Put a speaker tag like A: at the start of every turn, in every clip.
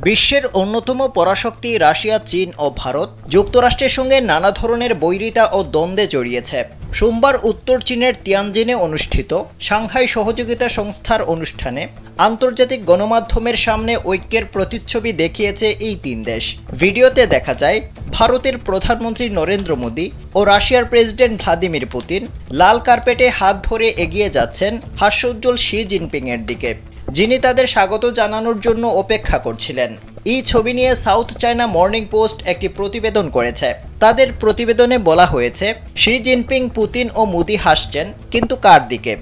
A: বিশ্বের অন্যতম পরাশক্তি রাশিয়া, চীন ও ভারত যুক্তরাষ্ট্রের সঙ্গে নানা ধরনের বৈরিতা ও দ্বন্দ্বে জড়িয়েছে। সোমবার উত্তর চীনের তিয়ানজিনে অনুষ্ঠিত সাংহাই সহযোগিতা সংস্থার অনুষ্ঠানে আন্তর্জাতিক গণমাধ্যমের সামনে ঐক্যের প্রতিচ্ছবি দেখিয়েছে এই তিন দেশ। ভিডিওতে দেখা যায় ভারতের প্রধানমন্ত্রী নরেন্দ্র মোদী ও রাশিয়ার প্রেসিডেন্ট ভ্লাদিমির পুতিন লাল কার্পেটে হাত ধরে এগিয়ে যাচ্ছেন হাস্যোজ্জ্বল শি জিনপিংয়ের দিকে, যিনি তাদের স্বাগত জানানোর জন্য অপেক্ষা করছিলেন। এই ছবি নিয়ে সাউথ চায়না মর্নিং পোস্ট একটি প্রতিবেদন করেছে। তাদের প্রতিবেদনে বলা হয়েছে, শি জিনপিং, পুতিন ও মোদি হাসছেন, কিন্তু কার দিকে?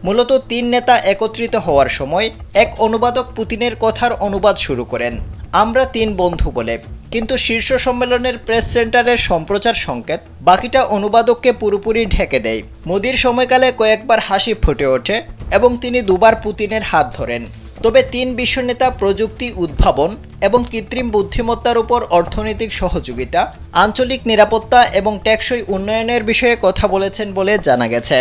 A: মূলত তিন নেতা একত্রিত হওয়ার সময় এক অনুবাদক পুতিনের কথার অনুবাদ শুরু করেন, আমরা তিন বন্ধু বলে। কিন্তু শীর্ষ সম্মেলনের প্রেস সেন্টারের সম্প্রচার সংকেত বাকিটা অনুবাদককে পুরোপুরি ঢেকে দেয়। মোদির সময়কালে কয়েকবার হাসি ফুটে ওঠে এবং তিনি দুবার পুতিনের হাত ধরেন। তবে তিন বিশ্বনেতা প্রযুক্তি উদ্ভাবন এবং কৃত্রিম বুদ্ধিমত্তার উপর অর্থনৈতিক সহযোগিতা, আঞ্চলিক নিরাপত্তা এবং টেকসই উন্নয়নের বিষয়ে কথা বলেছেন বলে জানা গেছে।